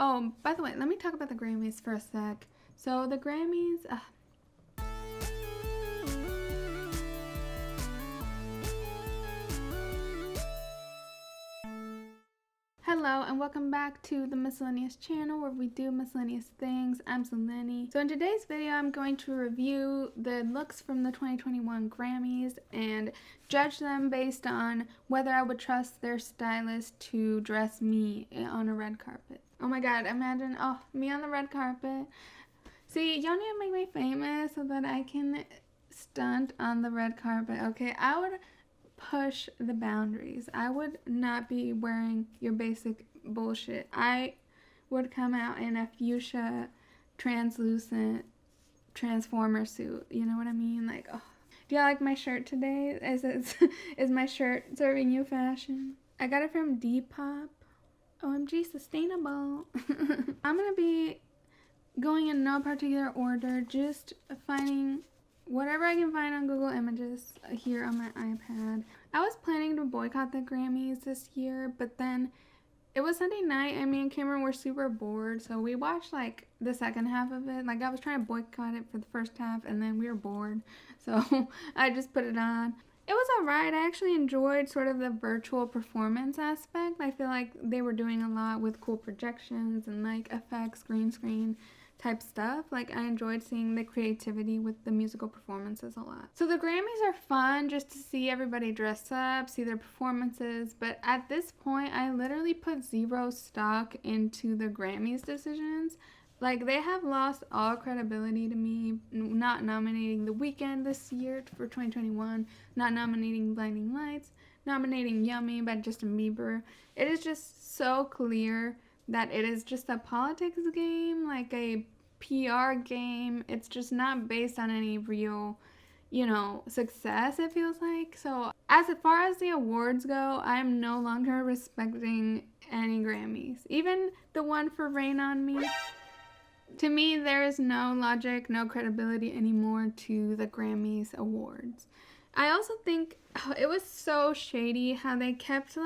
Oh, by the way, let me talk about the Grammys for a sec. So the Grammys, hello and welcome back to the Miscellaneous channel where we do miscellaneous things. I'm Selene. So in today's video, I'm going to review the looks from the 2021 Grammys and judge them based on whether I would trust their stylist to dress me on a red carpet. Oh my god, imagine, me on the red carpet. See, y'all need to make me famous so that I can stunt on the red carpet, okay? I would push the boundaries. I would not be wearing your basic bullshit. I would come out in a fuchsia translucent transformer suit. You know what I mean? Like, oh. Do you like my shirt today? Is my shirt serving you fashion? I got it from Depop. OMG, sustainable. I'm gonna be going in no particular order, just finding whatever I can find on Google Images here on my iPad. I was planning to boycott the Grammys this year, but then it was Sunday night and me and Cameron were super bored, so we watched like the second half of it. Like I was trying to boycott it for the first half and then we were bored, so I just put it on. It was alright. I actually enjoyed sort of the virtual performance aspect. I feel like they were doing a lot with cool projections and like effects, green screen type stuff. Like I enjoyed seeing the creativity with the musical performances a lot. So the Grammys are fun just to see everybody dress up, see their performances, but at this point I literally put zero stock into the Grammys decisions. Like they have lost all credibility to me, not nominating The Weeknd this year for 2021, not nominating Blinding Lights, nominating Yummy by Justin Bieber. It is just so clear that it is just a politics game, like a PR game. It's just not based on any real, success, it feels like. So as far as the awards go, I'm no longer respecting any Grammys. Even the one for Rain on Me. To me, there is no logic, no credibility anymore to the Grammys awards. I also think it was so shady how they kept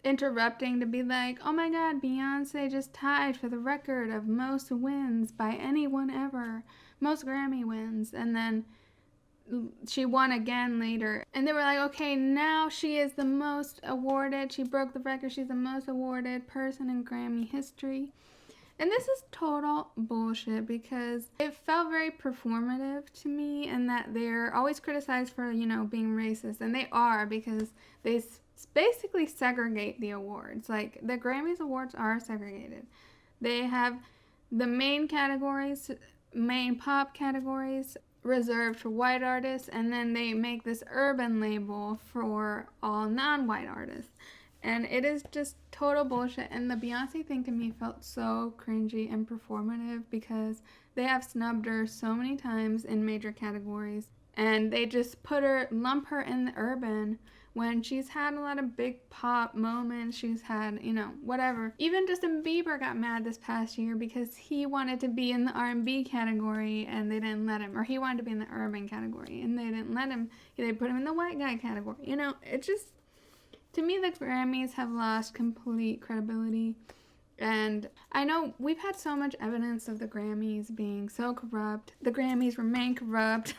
interrupting to be like, oh my god, Beyonce just tied for the record of most wins by anyone ever, most Grammy wins, and then she won again later, and they were like, okay, now she is the most awarded, she broke the record, she's the most awarded person in Grammy history. And this is total bullshit because it felt very performative to me, and that they're always criticized for, being racist, and they are, because they basically segregate the awards. Like the Grammys awards are segregated. They have the main categories, main pop categories reserved for white artists, and then they make this urban label for all non-white artists. And it is just total bullshit. And the Beyonce thing to me felt so cringy and performative because they have snubbed her so many times in major categories, and they just lump her in the urban when she's had a lot of big pop moments. She's had, whatever. Even Justin Bieber got mad this past year because he wanted to be in the R&B category and they didn't let him. Or he wanted to be in the urban category and they didn't let him. They put him in the white guy category. It just, to me, the Grammys have lost complete credibility. And I know we've had so much evidence of the Grammys being so corrupt. The Grammys remain corrupt.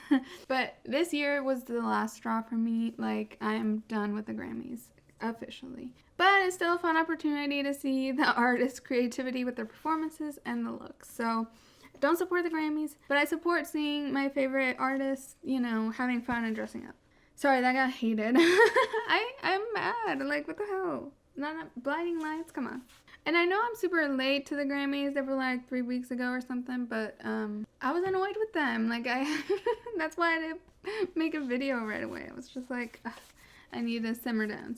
But this year was the last straw for me. Like, I am done with the Grammys, officially. But it's still a fun opportunity to see the artists' creativity with their performances and the looks. So, I don't support the Grammys, but I support seeing my favorite artists, having fun and dressing up. Sorry, that got hated. I'm mad. Like, what the hell? Not Blinding Lights? Come on. And I know I'm super late to the Grammys. They were like 3 weeks ago or something, but I was annoyed with them. Like, that's why I didn't make a video right away. I was just like, I need to simmer down.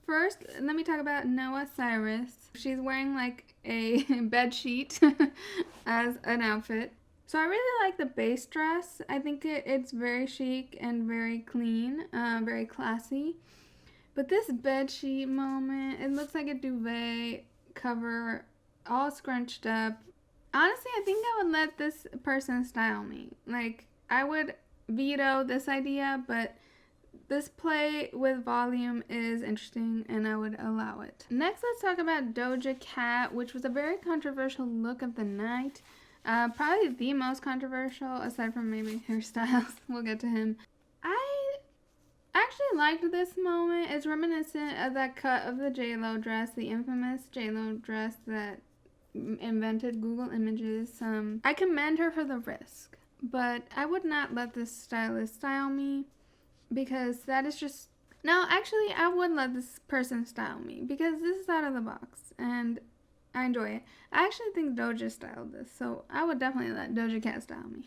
First, let me talk about Noah Cyrus. She's wearing like a bed sheet as an outfit. So I really like the base dress. I think it's very chic and very clean, very classy. But this bedsheet moment, it looks like a duvet cover, all scrunched up. Honestly, I think I would let this person style me. Like, I would veto this idea, but this play with volume is interesting and I would allow it. Next, let's talk about Doja Cat, which was a very controversial look of the night. Probably the most controversial, aside from maybe hairstyles. We'll get to him. I actually liked this moment. It's reminiscent of that cut of the J-Lo dress, the infamous J-Lo dress that invented Google Images. I commend her for the risk, but I would not let this stylist style me, because that is just... No, actually, I would let this person style me, because this is out of the box, and I enjoy it. I actually think Doja styled this, so I would definitely let Doja Cat style me.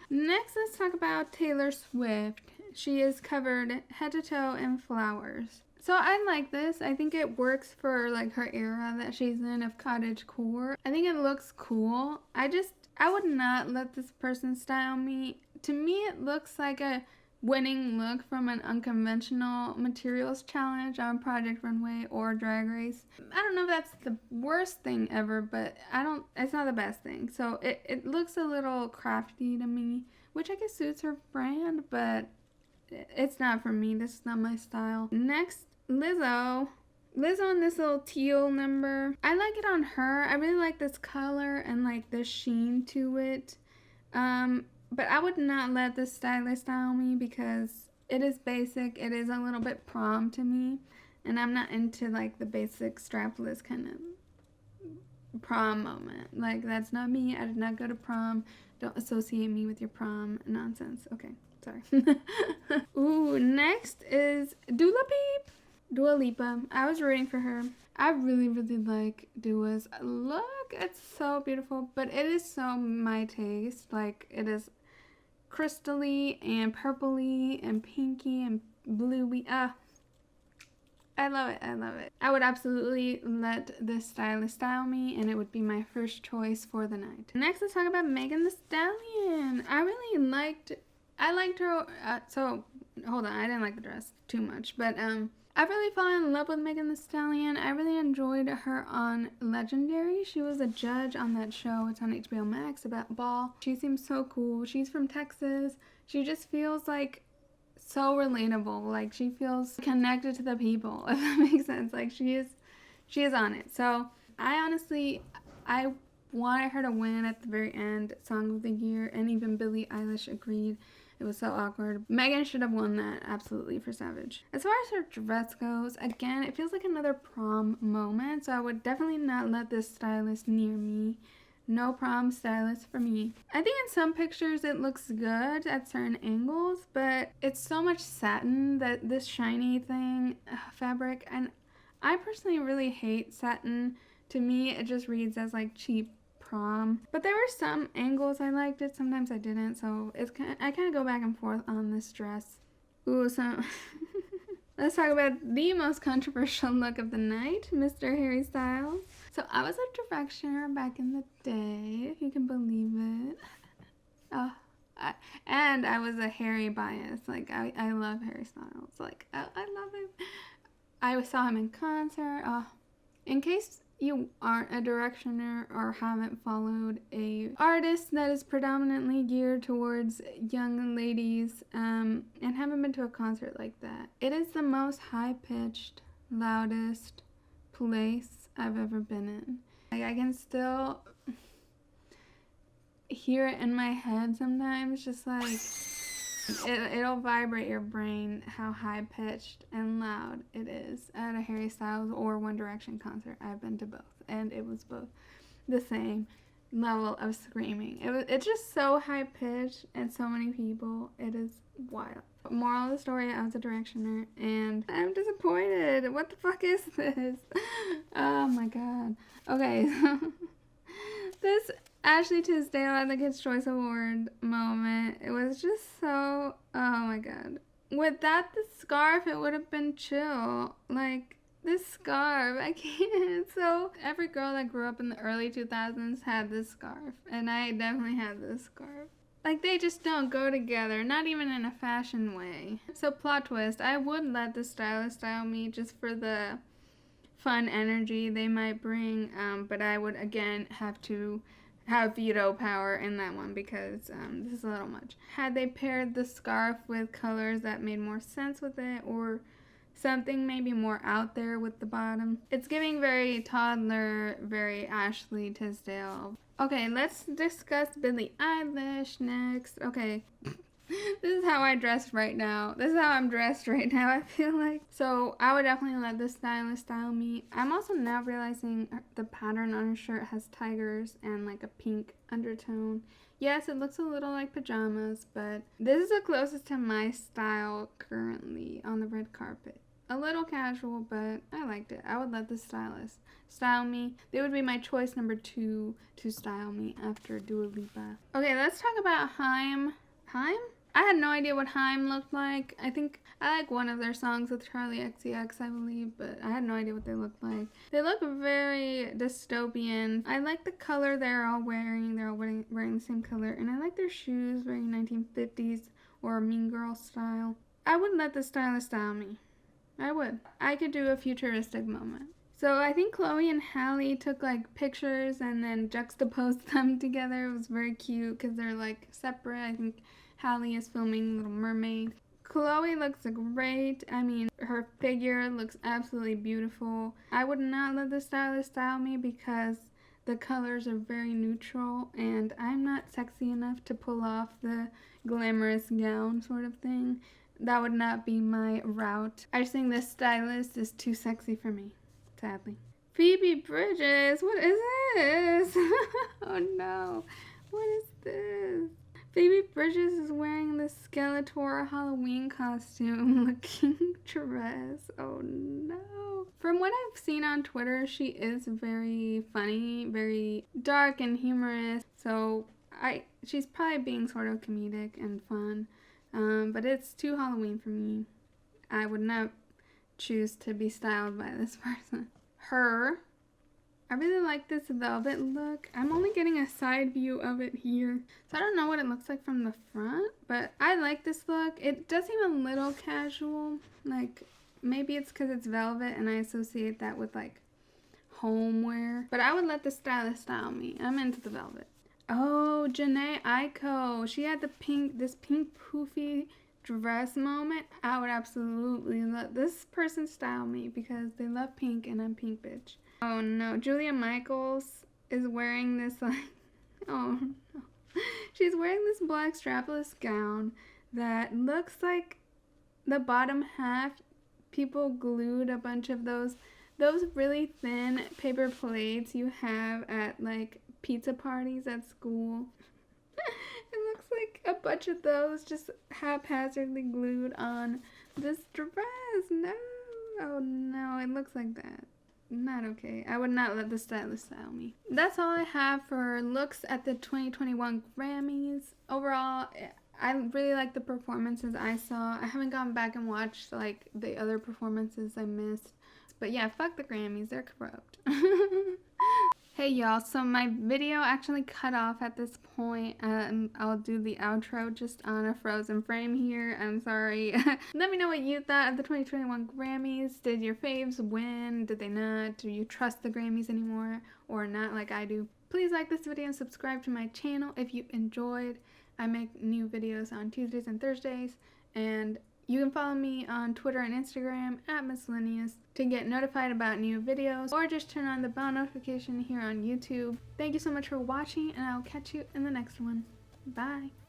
Next, let's talk about Taylor Swift. She is covered head to toe in flowers. So I like this. I think it works for like her era that she's in of cottagecore. I think it looks cool. I would not let this person style me. To me, it looks like a winning look from an unconventional materials challenge on Project Runway or Drag Race. I don't know if that's the worst thing ever, but it's not the best thing. So it looks a little crafty to me, which I guess suits her brand, but it's not for me. This is not my style. Next, Lizzo in this little teal number. I like it on her. I really like this color and like the sheen to it. But I would not let this stylist style me because it is basic. It is a little bit prom to me. And I'm not into like the basic strapless kind of prom moment. Like, that's not me. I did not go to prom. Don't associate me with your prom nonsense. Okay, sorry. Ooh, next is Dua Lipa. I was rooting for her. I really, really like Dua's look. It's so beautiful, but it is so my taste. Like, it is crystally and purpley and pinky and bluey. I love it. I would absolutely let this stylist style me, and it would be my first choice for the night. Next, let's talk about Megan Thee Stallion. I liked her. So hold on, I didn't like the dress too much, but I really fell in love with Megan Thee Stallion. I really enjoyed her on Legendary. She was a judge on that show. It's on HBO Max about ball. She seems so cool. She's from Texas. She just feels like so relatable. Like, she feels connected to the people, if that makes sense. Like, she is on it. So I wanted her to win at the very end, Song of the Year, and even Billie Eilish agreed. It was so awkward. Megan should have won that, absolutely, for Savage. As far as her dress goes, again, it feels like another prom moment, so I would definitely not let this stylist near me. No prom stylist for me. I think in some pictures it looks good at certain angles, but it's so much satin, that this shiny thing, fabric, and I personally really hate satin. To me, it just reads as like cheap prom. But there were some angles I liked it, sometimes I didn't, so I kind of go back and forth on this dress. Ooh, so let's talk about the most controversial look of the night, Mr. Harry Styles. So I was a directioner back in the day, if you can believe it. And I was a Harry bias. Like, I love Harry Styles. Like, I love him. I saw him in concert. In case you aren't a directioner or haven't followed a artist that is predominantly geared towards young ladies, and haven't been to a concert like that, it is the most high-pitched, loudest place I've ever been in. Like, I can still hear it in my head sometimes, just like it'll vibrate your brain how high-pitched and loud it is at a Harry Styles or One Direction concert. I've been to both, and it was both the same level of screaming. It's just so high-pitched and so many people. It is wild. Moral of the story, I was a directioner, and I'm disappointed. What the fuck is this? Oh my god. Okay, this Ashley Tisdale at the Kids' Choice Award moment, it was just so, oh my god. Without the scarf, it would have been chill. Like, this scarf, I can't. So, every girl that grew up in the early 2000s had this scarf, and I definitely had this scarf. Like, they just don't go together, not even in a fashion way. So, plot twist, I would let the stylist style me just for the fun energy they might bring, but I would, again, have to have veto power in that one because this is a little much. Had they paired the scarf with colors that made more sense with it, or something maybe more out there with the bottom. It's giving very toddler, very Ashley Tisdale. Okay, let's discuss Billie Eilish next. Okay. This is how I dress right now. This is how I'm dressed right now, I feel like. So I would definitely let the stylist style me. I'm also now realizing the pattern on her shirt has tigers and like a pink undertone. Yes, it looks a little like pajamas, but this is the closest to my style currently on the red carpet. A little casual, but I liked it. I would let the stylist style me. They would be my choice number 2 to style me after Dua Lipa. Okay, let's talk about Haim. Haim? I had no idea what Haim looked like. I think I like one of their songs with Charlie XCX, I believe, but I had no idea what they looked like. They look very dystopian. I like the color they're all wearing. They're all wearing the same color, and I like their shoes, very 1950s or Mean Girl style. I would let the stylist style me. I would. I could do a futuristic moment. So I think Chloe and Halle took like pictures and then juxtaposed them together. It was very cute because they're like separate. I think Halle is filming Little Mermaid. Chloe looks great. I mean, her figure looks absolutely beautiful. I would not let the stylist style me because the colors are very neutral and I'm not sexy enough to pull off the glamorous gown sort of thing. That would not be my route. I just think this stylist is too sexy for me, sadly. Phoebe Bridges, what is this? Oh no, what is this? Phoebe Bridges is wearing the Skeletor Halloween costume looking dress. Oh no. From what I've seen on Twitter, she is very funny, very dark and humorous. So she's probably being sort of comedic and fun. But it's too Halloween for me. I would not choose to be styled by this person. Her. I really like this velvet look. I'm only getting a side view of it here, so I don't know what it looks like from the front, but I like this look. It does seem a little casual. Like, maybe it's because it's velvet and I associate that with like homeware, but I would let the stylist style me. I'm into the velvet. Oh, Janae Aiko. She had this pink poofy dress moment. I would absolutely let this person style me because they love pink and I'm pink bitch. Oh no, Julia Michaels is wearing this like, oh no. She's wearing this black strapless gown that looks like the bottom half, people glued a bunch of those really thin paper plates you have at like pizza parties at school. It looks like a bunch of those just haphazardly glued on this dress. No, oh no, it looks like that. Not okay. I would not let the stylist style me. That's all I have for looks at the 2021 Grammys. Overall, I really like the performances I saw. I haven't gone back and watched like the other performances I missed. But yeah, fuck the Grammys. They're corrupt. Hey y'all, so my video actually cut off at this point. I'll do the outro just on a frozen frame here. I'm sorry. Let me know what you thought of the 2021 Grammys. Did your faves win? Did they not? Do you trust the Grammys anymore or not like I do? Please like this video and subscribe to my channel if you enjoyed. I make new videos on Tuesdays and Thursdays, and you can follow me on Twitter and Instagram at Miscellaneous to get notified about new videos, or just turn on the bell notification here on YouTube. Thank you so much for watching, and I'll catch you in the next one. Bye!